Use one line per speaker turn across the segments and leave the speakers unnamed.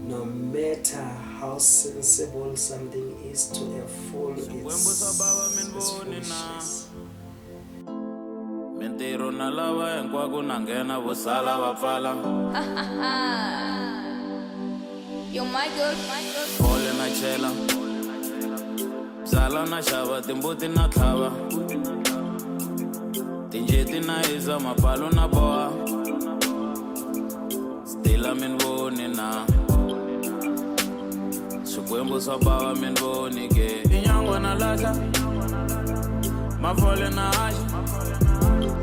No matter how sensible something is to a fool, it's foolishness.
Mintirho na lava hinkwako na nghena vo sala va pfala.
Yo, my good.
Fole na chela byala na xava timbuti na tlhava tinjeti na hisa mapalu na boha stila mi ni voni na swikwembu swa bava mi ni voni ke tinyangwa na lahla mafole na haxa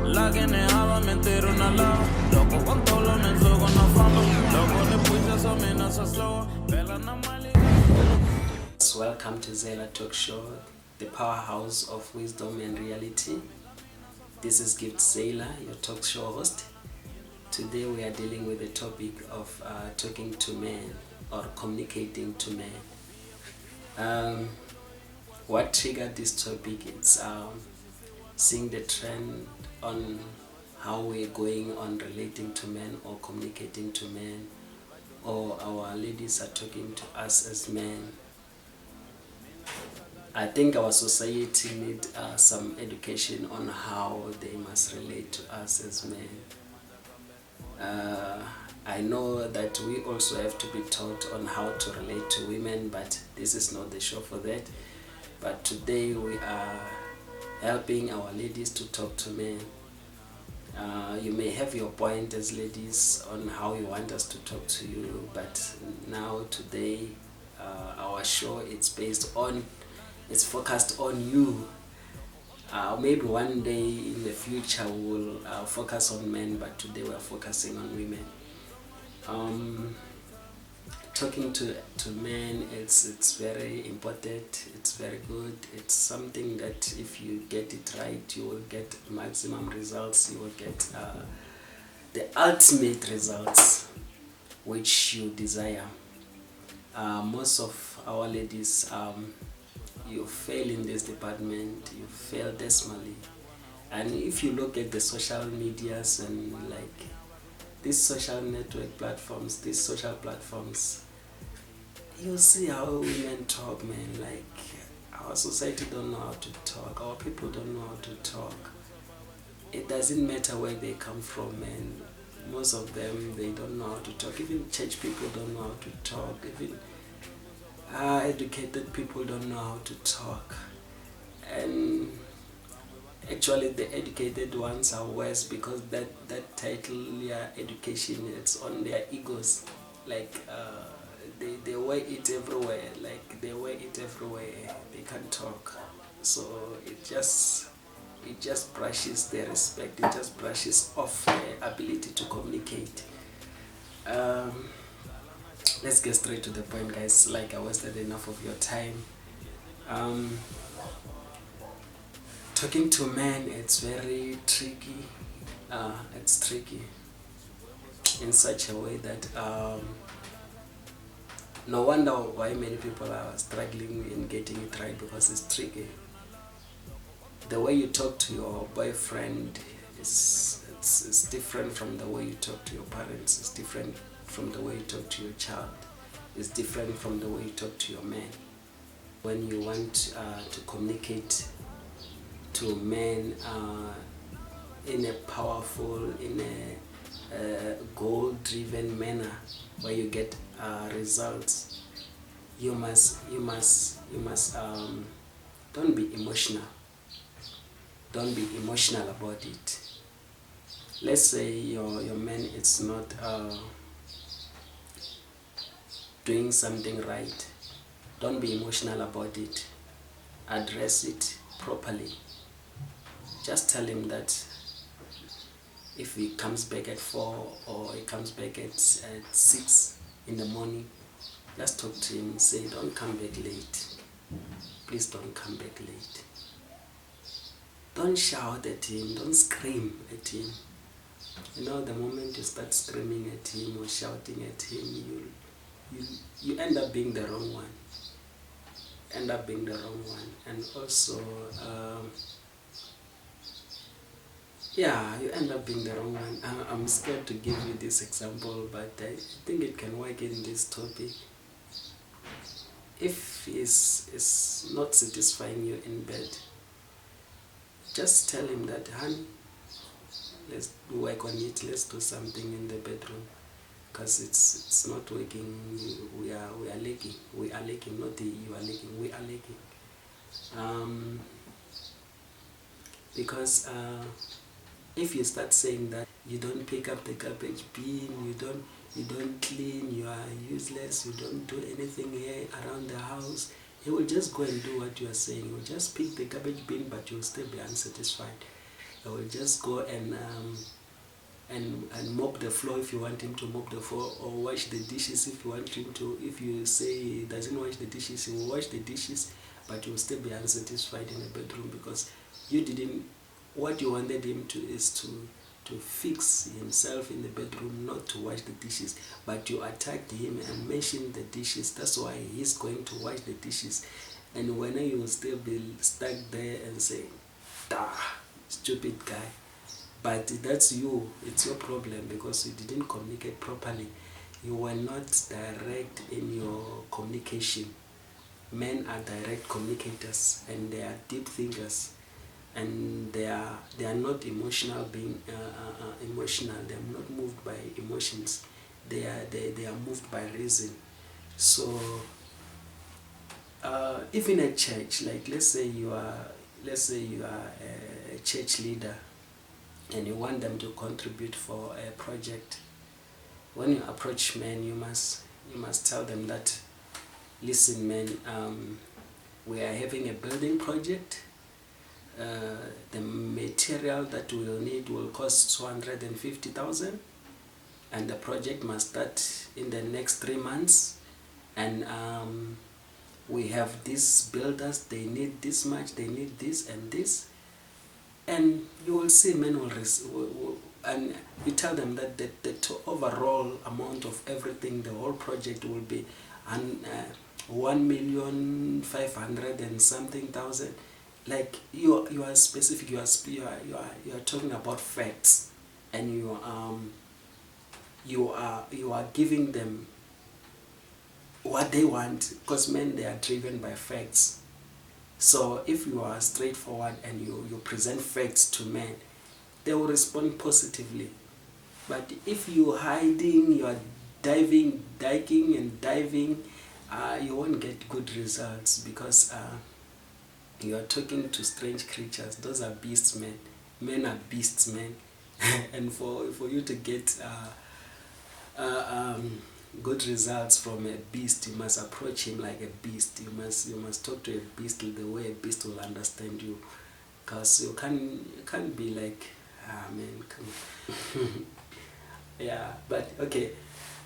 lake ni hava mintirho na lava loko ko ntolo mindzoko na famba loko ni pfuxa swa mina swa slowa bela na mali.
Welcome to Zeiler Show, the powerhouse of wisdom and reality. This is Gift Zeiler, your talk show host. Today we are dealing with the topic of talking to men or communicating to men. What triggered this topic is seeing the trend on how we're going on relating to men or communicating to men, or our ladies are talking to us as men. I think our society needs some education on how they must relate to us as men. I know that we also have to be taught on how to relate to women, but this is not the show for that. But today we are helping our ladies to talk to men. You may have your point as ladies on how you want us to talk to you, but now today our show it's focused on you. Maybe one day in the future we'll focus on men, but today we're focusing on women. Talking to men, it's very important, it's very good, it's something that if you get it right, you will get maximum results, you will get the ultimate results which you desire. Most of our ladies, you fail in this department, you fail dismally. And if you look at the social medias and like these social network platforms, these social platforms, you see how women talk, man. Like our society don't know how to talk, our people don't know how to talk. It doesn't matter where they come from, man. Most of them, they don't know how to talk. Even church people don't know how to talk. Even educated people don't know how to talk. And actually the educated ones are worse because that title, yeah, education, it's on their egos. Like they wear it everywhere. Like they wear it everywhere. They can't talk. So it just brushes their respect. It just brushes off their ability to communicate. Let's get straight to the point, guys. Like I wasted enough of your time. Talking to men, it's very tricky. It's tricky in such a way that no wonder why many people are struggling in getting it right, because it's tricky. The way you talk to your boyfriend is different from the way you talk to your parents. It's different from the way you talk to your child. It's different from the way you talk to your man. When you want to communicate to men in a powerful, in a goal-driven manner, where you get results, you must don't be emotional. Don't be emotional about it. Let's say your man is not doing something right. Don't be emotional about it. Address it properly. Just tell him that if he comes back at 4 or he comes back at 6 in the morning, just talk to him. Say, don't come back late. Please don't come back late. Don't shout at him. Don't scream at him. You know, the moment you start screaming at him or shouting at him, you end up being the wrong one. And also yeah, you end up being the wrong one. I'm scared to give you this example, but I think it can work in this topic. If is not satisfying you in bed, just tell him that, honey, let's work on it. Let's do something in the bedroom, because it's not working. We are lacking. We are lacking. Not the you are lacking. We are lacking. Because if you start saying that you don't pick up the garbage bin, you don't clean, you are useless, you don't do anything here around the house, he will just go and do what you are saying. He will just pick the garbage bin, but you will still be unsatisfied. He will just go and mop the floor if you want him to mop the floor, or wash the dishes if you want him to. If you say he doesn't wash the dishes, he will wash the dishes, but you will still be unsatisfied in the bedroom, because you didn't. What you wanted him to is to fix himself in the bedroom, not to wash the dishes. But you attacked him and mentioned the dishes. That's why he's going to wash the dishes. And when you will still be stuck there and say, "Ah, stupid guy." But that's you. It's your problem, because you didn't communicate properly. You were not direct in your communication. Men are direct communicators, and they are deep thinkers. And they are not emotional being emotional. They are not moved by emotions. They are moved by reason. So even a church, like let's say you are a church leader, and you want them to contribute for a project. When you approach men, you must tell them that, listen, men, we are having a building project. The material that we will need will cost 250,000, and the project must start in the next 3 months. And we have these builders, they need this much, they need this and this. And you will see men will and you tell them that the overall amount of everything, the whole project will be 1,500,000 and something thousand. Like you are specific, you are talking about facts, and you are giving them what they want, because men, they are driven by facts. So if you are straightforward and you present facts to men, they will respond positively. But if you are hiding, you are digging and diving, you won't get good results, because you are talking to strange creatures. Those are beasts, men. Men are beasts, men. And for you to get good results from a beast, you must approach him like a beast. You must talk to a beast the way a beast will understand you. Because you can't be like, man, come on. Yeah, but okay.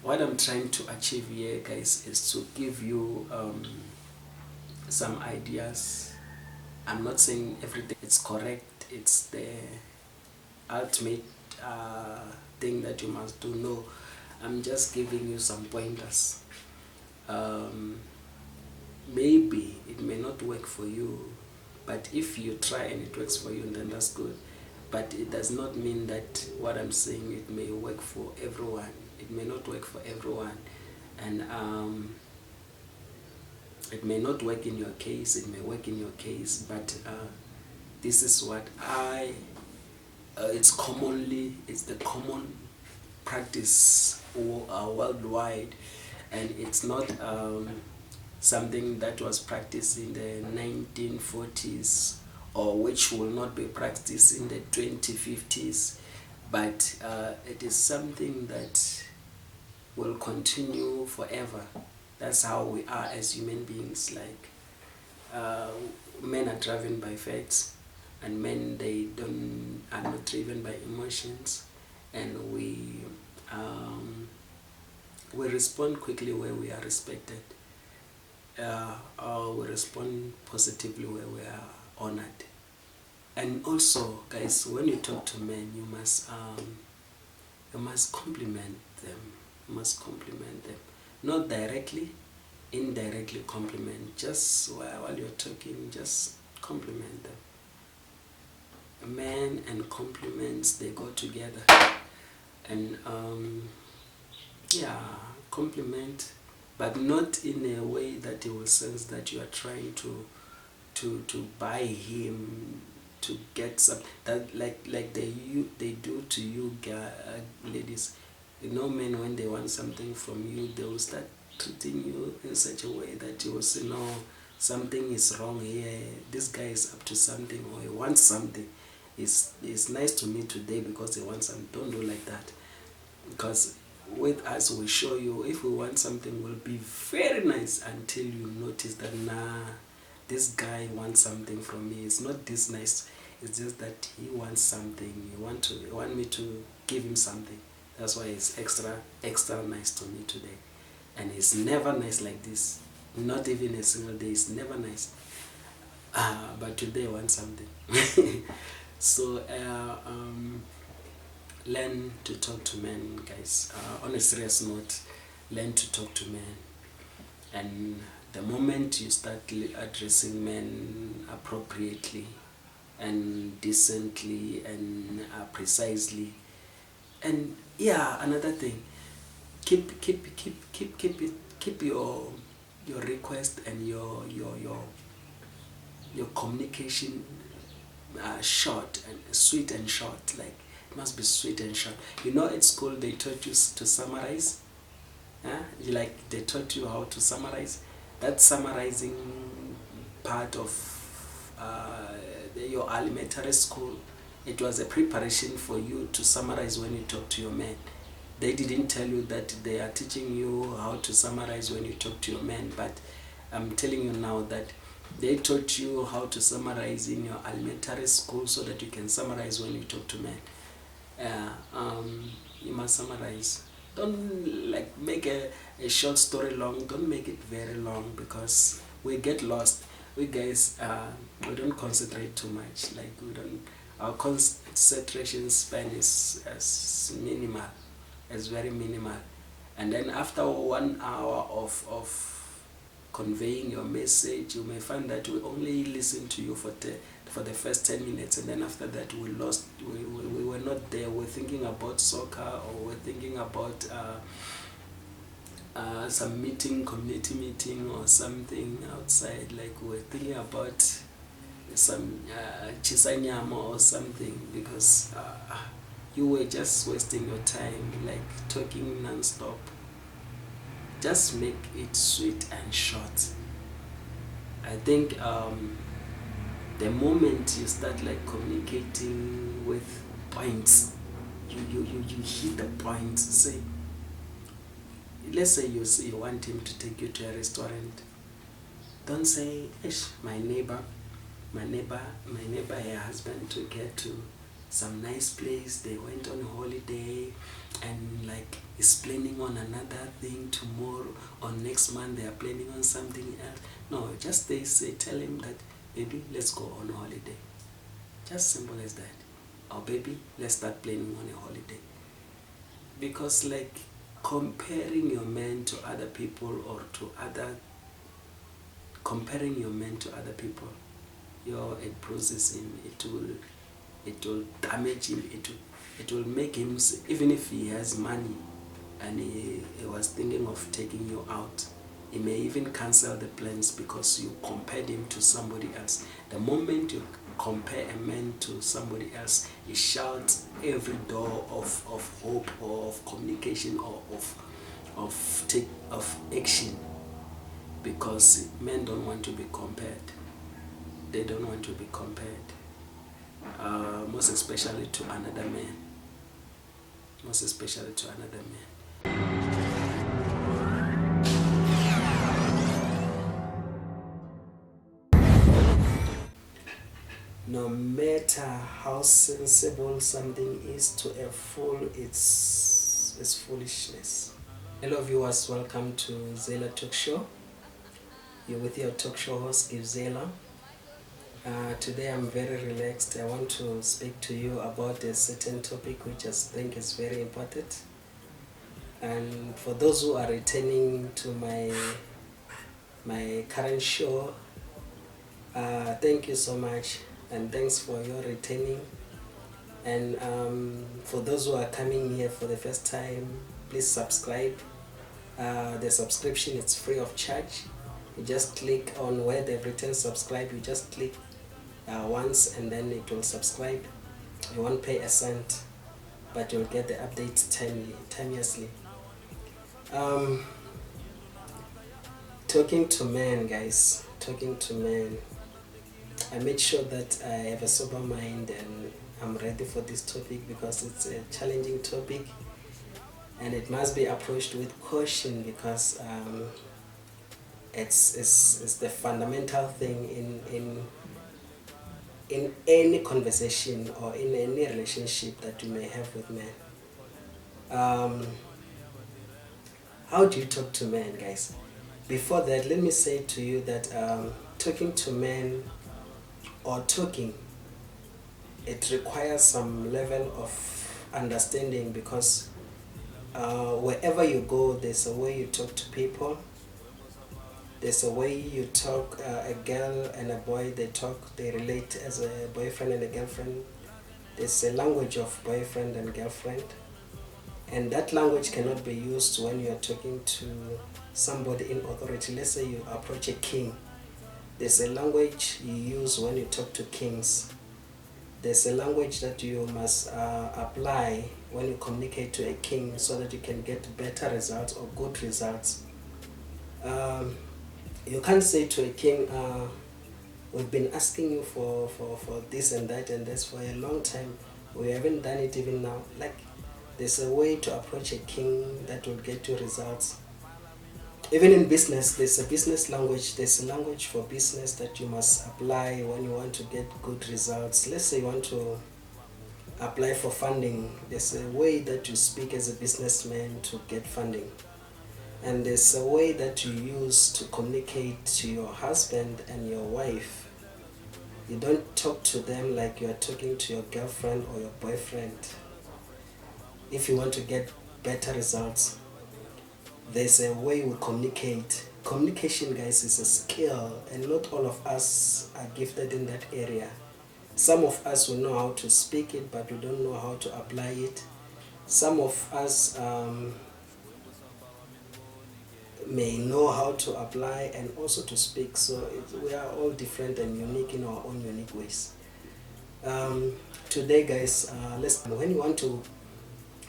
What I'm trying to achieve here, guys, is to give you some ideas. I'm not saying everything is correct. It's the ultimate thing that you must do. No, I'm just giving you some pointers. Maybe it may not work for you, but if you try and it works for you, then that's good. But it does not mean that what I'm saying, it may work for everyone. It may not work for everyone. And it may not work in your case, it may work in your case, but this is what it's the common practice worldwide, and it's not something that was practiced in the 1940s, or which will not be practiced in the 2050s, but it is something that will continue forever. That's how we are as human beings. Like men are driven by facts, and men, they are not driven by emotions, and we respond quickly where we are respected, or we respond positively where we are honored. And also, guys, when you talk to men, you must compliment them. You must compliment them. Not directly, indirectly compliment. Just while you're talking, just compliment them. man and compliments, they go together. And yeah, compliment, but not in a way that he will sense that you are trying to buy him, to get some, that like they do to you ladies. You know, men, when they want something from you, they will start treating you in such a way that you will say, no, something is wrong here, this guy is up to something, or he wants something. It's nice to me today because he wants something. Don't do like that, because with us, we show you, if we want something, will be very nice until you notice that, nah, this guy wants something from me. It's not this nice, it's just that he wants something. He want me to give him something. That's why it's extra nice to me today. And it's never nice like this, not even a single day. It's never nice, but today I want something. So learn to talk to men, guys. On a serious note, learn to talk to men. And the moment you start addressing men appropriately and decently and precisely, and yeah, another thing, keep your request and your communication short and sweet and short. Like, it must be sweet and short. You know, at school they taught you to summarize. Like, they taught you how to summarize. That summarizing part of your elementary school, it was a preparation for you to summarize when you talk to your man. They didn't tell you that they are teaching you how to summarize when you talk to your man, but I'm telling you now that they taught you how to summarize in your elementary school so that you can summarize when you talk to men. You must summarize. Don't like make a short story long. Don't make it very long, because we get lost. We guys, we don't concentrate too much. Like, our concentration span is minimal. It's very minimal. And then after 1 hour of conveying your message, you may find that we only listen to you for the first 10 minutes, and then after that we were not there. We're thinking about soccer, or we're thinking about some community meeting or something outside. Like, we're thinking about some chisanyama or something, because you were just wasting your time, like talking non-stop. Just make it sweet and short. I think the moment you start like communicating with points, you hit the point. Say, let's say you want him to take you to a restaurant. Don't say, my neighbor, her husband took her to some nice place, they went on holiday, and like is planning on another thing tomorrow or next month. They are planning on something else. No, just tell him that, baby, let's go on holiday. Just simple as that. Or, baby, let's start planning on a holiday. Because like comparing your man to other people, or comparing your man to other people, it bruises him. It will damage him. It will make him, even if he has money and he was thinking of taking you out, he may even cancel the plans because you compared him to somebody else. The moment you compare a man to somebody else, he shuts every door of hope, or of communication, or of action, because men don't want to be compared. They don't want to be compared. Most especially to another man. Most especially to another man. No matter how sensible something is to a fool, it's foolishness. Hello viewers, welcome to Zeiler Show. You're with your talk show host, Zeiler. Today I'm very relaxed. I want to speak to you about a certain topic which I think is very important. And for those who are returning to my current show, thank you so much. and thanks for your retaining. And for those who are coming here for the first time, please subscribe. The subscription is free of charge. You just click on where they've written subscribe. You just click once and then it will subscribe. You won't pay a cent, but you'll get the updates timelessly. Talking to men, guys, talking to men. I made sure that I have a sober mind and I'm ready for this topic because it's a challenging topic and it must be approached with caution because it's the fundamental thing in any conversation or in any relationship that you may have with men. How do you talk to men, guys? Before that, let me say to you that talking to men or talking, it requires some level of understanding because wherever you go, there's a way you talk to people. There's a way you talk. A girl and a boy, they relate as a boyfriend and a girlfriend. There's a language of boyfriend and girlfriend, and that language cannot be used when you are talking to somebody in authority. Let's say you approach a king. There's a language you use when you talk to kings. There's a language that you must apply when you communicate to a king so that you can get better results or good results. You can't say to a king, we've been asking you for this and that and this for a long time. We haven't done it even now. Like, there's a way to approach a king that will get you results. Even in business, there's a business language. There's a language for business that you must apply when you want to get good results. Let's say you want to apply for funding. There's a way that you speak as a businessman to get funding. And there's a way that you use to communicate to your husband and your wife. You don't talk to them like you are talking to your girlfriend or your boyfriend. If you want to get better results, there's a way we communicate. Communication, guys, is a skill, and not all of us are gifted in that area. Some of us will know how to speak it, but we don't know how to apply it. Some of us may know how to apply and also to speak. So we are all different and unique in our own unique ways. Today, guys, when you want to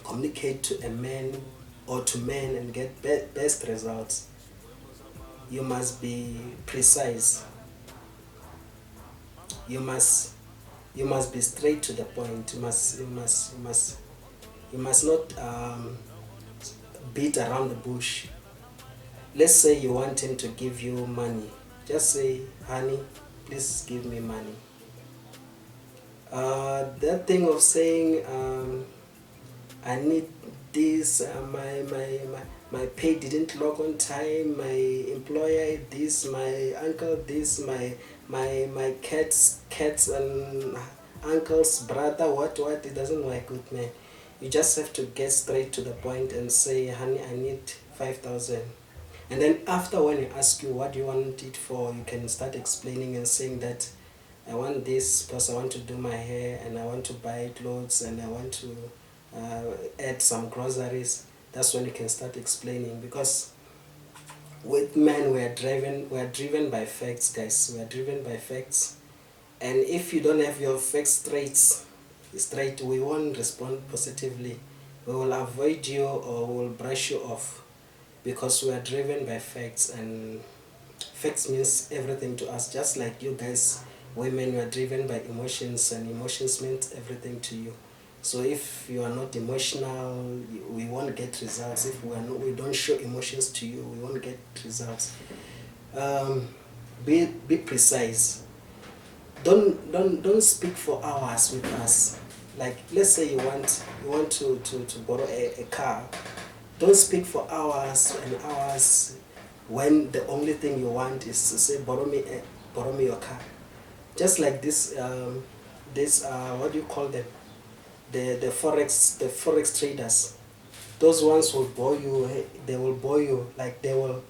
communicate to a man or to men and get best results, you must be precise. You must be straight to the point. You must not beat around the bush. Let's say you want him to give you money. Just say, honey, please give me money. That thing of saying, I need this, my pay didn't log on time, my employer this, my uncle this, my cats and uncle's brother, what, it doesn't work with me. You just have to get straight to the point and say, honey, I need 5,000. And then after, when you ask you what you want it for, you can start explaining and saying that I want this because I want to do my hair and I want to buy clothes and I want to add some groceries. That's when you can start explaining, because with men we are driven by facts, guys. We are driven by facts, and if you don't have your facts straight, we won't respond positively. We will avoid you or we will brush you off, because we are driven by facts, and facts means everything to us. Just like you guys, women, you are driven by emotions, and emotions means everything to you. So if you are not emotional, we won't get results. If we don't show emotions to you, we won't get results. Be precise. Don't speak for hours with us. Like, let's say you want to borrow a car. Don't speak for hours and hours when the only thing you want is to say, borrow me your car. Just like this what do you call them? The forex traders. Those ones will bore you. They will bore you. Like, they will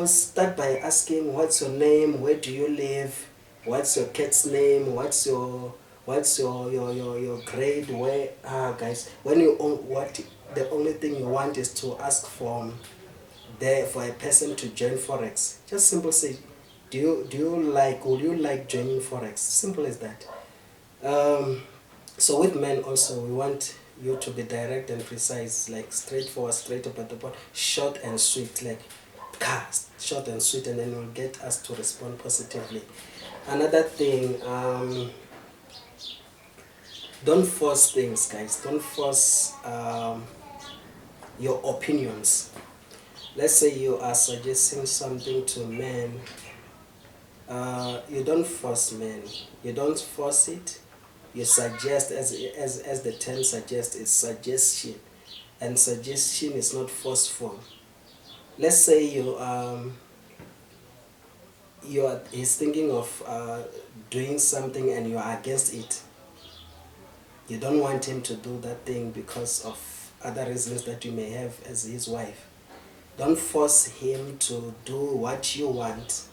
start by asking, what's your name, where do you live, what's your cat's name, what's your grade, where guys, when you what the only thing you want is to ask for a person to join forex. Just simple say, would you like joining forex? Simple as that. So with men also, we want you to be direct and precise, like straightforward, straight up at the point, short and sweet, like short and sweet, and then it will get us to respond positively. Another thing, don't force things, guys. Don't force your opinions. Let's say you are suggesting something to men. You don't force men. You don't force it. You suggest, as the term suggests, it's suggestion, and suggestion is not forceful. Let's say he's thinking of doing something and you are against it. You don't want him to do that thing because of other reasons that you may have as his wife. Don't force him to do what you want.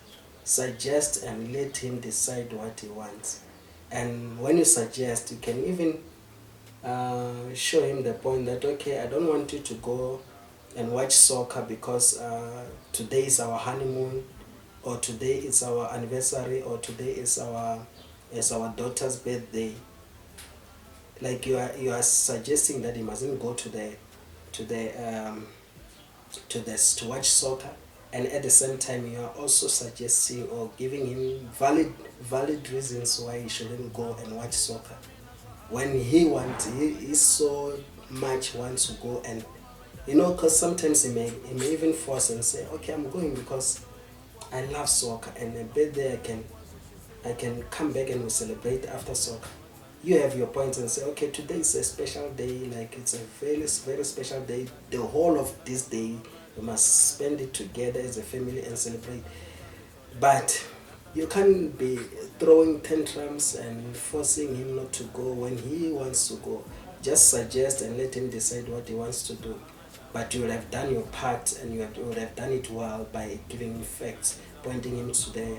Suggest and let him decide what he wants. And when you suggest, you can even show him the point that, okay, I don't want you to go and watch soccer because today is our honeymoon, or today is our anniversary, or today is our daughter's birthday. Like you are suggesting that he mustn't go to watch soccer, and at the same time you are also suggesting or giving him valid reasons why he shouldn't go and watch soccer. When he so much wants to go, and because sometimes he may even force and say, okay, I'm going because I love soccer, and a birthday I can come back and we'll celebrate after soccer. You have your points and say, okay, today is a special day, like it's a very, very special day. The whole of this day, we must spend it together as a family and celebrate. But you can't be throwing tantrums and forcing him not to go when he wants to go. Just suggest and let him decide what he wants to do. But you would have done your part, and you would have done it well by giving him facts, pointing him to the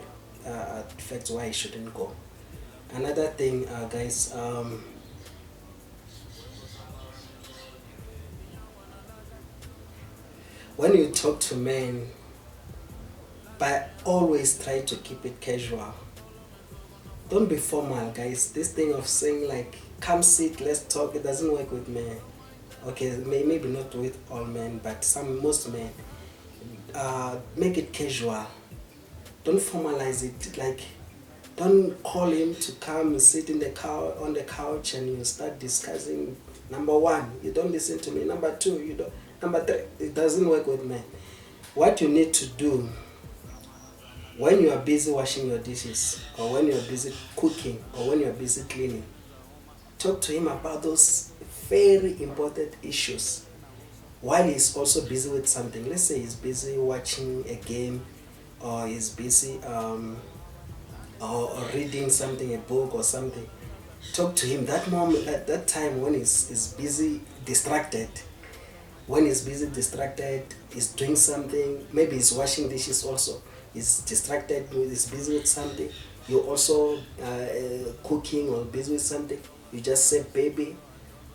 facts why he shouldn't go. Another thing, guys, when you talk to men, but always try to keep it casual. Don't be formal, guys. This thing of saying like, come sit, let's talk, it doesn't work with men. Okay, maybe not with all men, but most men. Make it casual. Don't formalize it. Like, don't call him to come sit on the couch and you start discussing. Number one, you don't listen to me. Number two, you don't. Number three, it doesn't work with men. What you need to do when you are busy washing your dishes, or when you are busy cooking, or when you are busy cleaning, talk to him about those very important issues while he's also busy with something. Let's say he's busy watching a game, or he's busy or reading something, a book or something. Talk to him that moment, at that time when he's busy, distracted. When he's busy, distracted, he's doing something, maybe he's washing dishes also, he's distracted, he's busy with something. You're also cooking or busy with something. You just say, baby,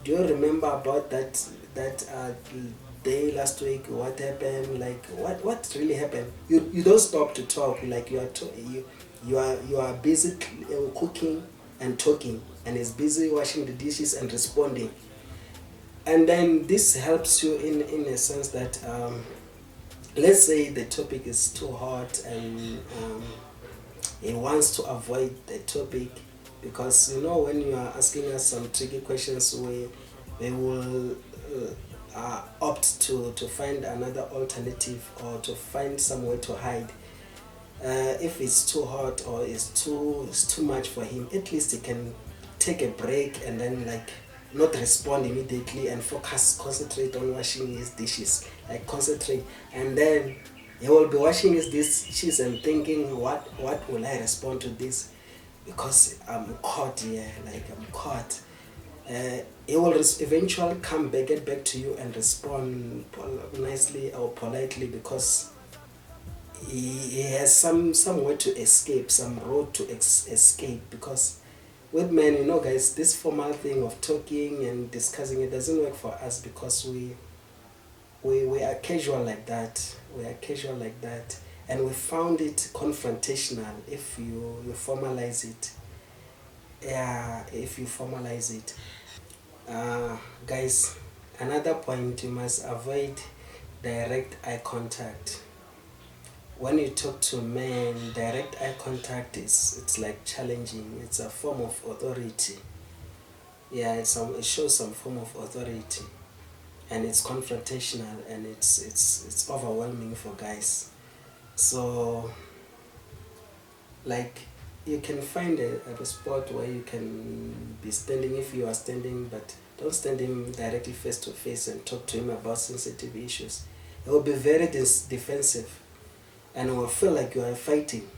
do you remember about that day last week? What happened? Like, what really happened? You don't stop to talk. Like you are busy cooking and talking, and he's busy washing the dishes and responding. And then this helps you in a sense that let's say the topic is too hot and he wants to avoid the topic, because when you are asking us some tricky questions, we will opt to find another alternative, or to find some way to hide. If it's too hot or it's too much for him, at least he can take a break and then not respond immediately and concentrate on washing his dishes. Concentrate, and then he will be washing his dishes and thinking, what will I respond to this, because I'm caught here, I'm caught. He will eventually get back to you and respond nicely or politely, because he has somewhere to escape, some road to escape, because with men, guys, this formal thing of talking and discussing, it doesn't work for us, because we are casual like that. We are casual like that, and we found it confrontational if you formalize it. Yeah, if you formalize it. Guys, another point, you must avoid direct eye contact. When you talk to men, direct eye contact it's like challenging. It's a form of authority. Yeah, it shows some form of authority, and it's confrontational, and it's overwhelming for guys. So, like, you can find a spot where you can be standing if you are standing, but don't stand him directly face to face and talk to him about sensitive issues. It will be very defensive, and it will feel like you are fighting.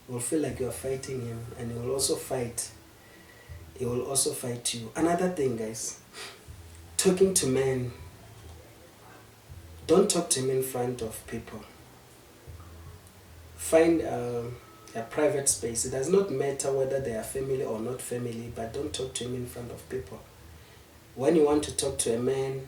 You will feel like you are fighting him, and he will also fight. He will also fight you. Another thing, guys, talking to men, don't talk to him in front of people. Find a private space. It does not matter whether they are family or not family, but don't talk to him in front of people. When you want to talk to a man,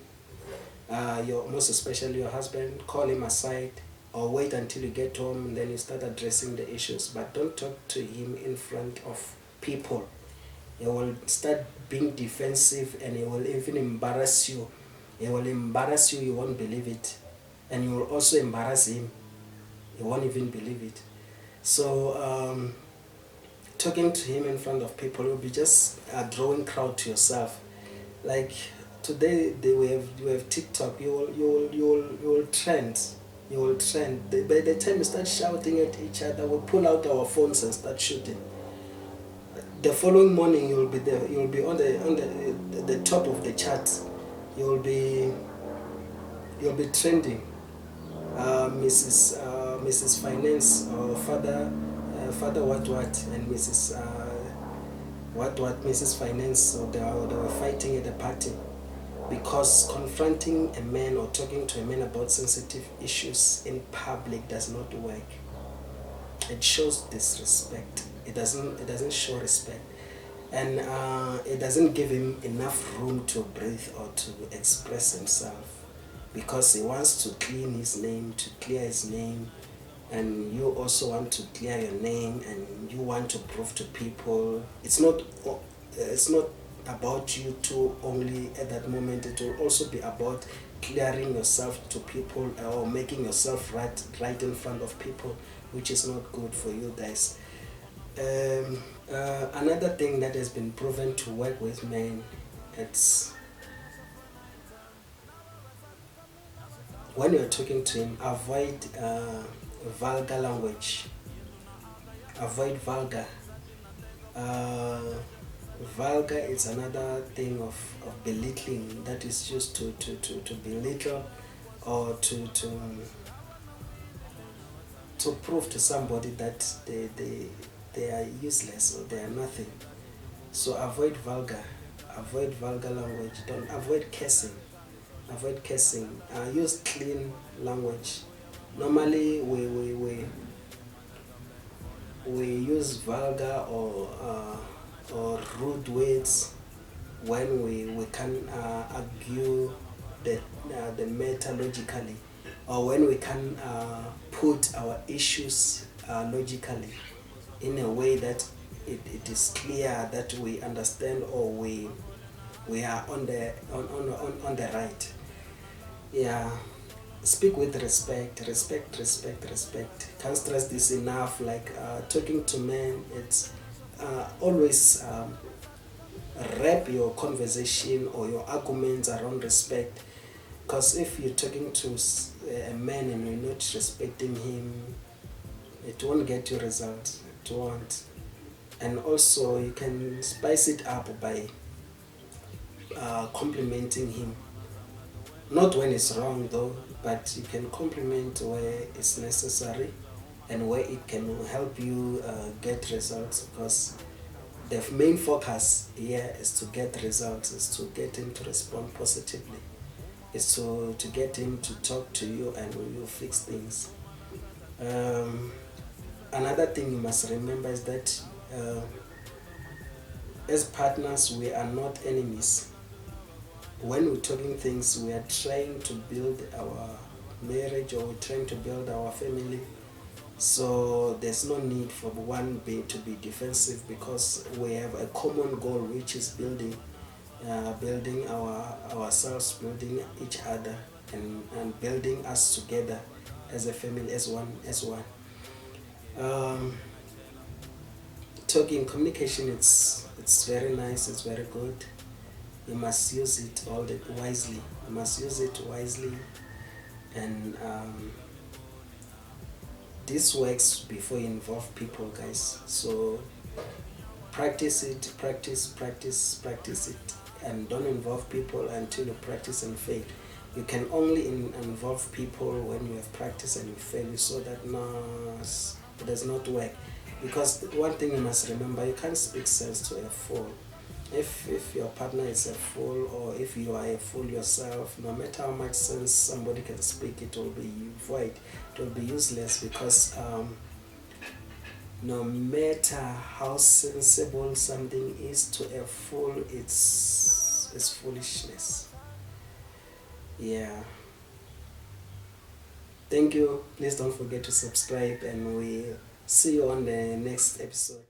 most especially your husband, call him aside, or wait until you get home and then you start addressing the issues. But don't talk to him in front of people. He will start being defensive, and he will even embarrass you. He will embarrass you, you won't believe it. And you will also embarrass him. You won't even believe it. So talking to him in front of people will be just a drawing crowd to yourself. Like today, we have TikTok. You will trend. You will trend. By the time you start shouting at each other, we'll pull out our phones and start shooting. The following morning, you'll be there. You'll be on the top of the charts. You'll be trending. Mrs. Finance, or Father what, and Mrs. What, Mrs. Finance. So they were fighting at the party, because confronting a man or talking to a man about sensitive issues in public does not work. It shows disrespect. It doesn't show respect, and it doesn't give him enough room to breathe or to express himself, because he wants to clear his name, and you also want to clear your name, and you want to prove to people. It's not about you two only at that moment. It will also be about clearing yourself to people, or making yourself right in front of people, which is not good for you guys. Another thing that has been proven to work with men, it's when you're talking to him, avoid vulgar language. Avoid vulgar. Vulgar is another thing of belittling that is used to belittle, or to prove to somebody that they are useless or they are nothing. So avoid vulgar language. Don't avoid cursing. Use clean language. Normally we use vulgar or rude words when we can argue the matter logically, or when we can put our issues logically in a way that it is clear that we understand, or we are on the right. Yeah, speak with respect. Can't stress this enough. Like talking to men, it's always wrap your conversation or your arguments around respect. Because if you're talking to a man and you're not respecting him, it won't get you results. It won't. And also, you can spice it up by complimenting him. Not when it's wrong though, but you can compliment where it's necessary and where it can help you get results, because the main focus here is to get results, is to get him to respond positively, is to get him to talk to you and you fix things. Another thing you must remember is that as partners, we are not enemies. When we're talking things, we are trying to build our marriage, or we're trying to build our family. So there's no need for one to be defensive, because we have a common goal, which is building ourselves, building each other, and building us together as a family, as one. Um, Talking communication, it's very nice, it's very good. You must use it wisely. You must use it wisely, and this works before you involve people, guys. So practice it, practice it, and don't involve people until you practice and fail. You can only involve people when you have practiced and you fail. You saw that no, it does not work. Because one thing you must remember, you can't speak sense to a fool. If your partner is a fool, or if you are a fool yourself, no matter how much sense somebody can speak, it will be void, it will be useless, because no matter how sensible something is to a fool, it's foolishness. Yeah. Thank you. Please don't forget to subscribe, and we'll see you on the next episode.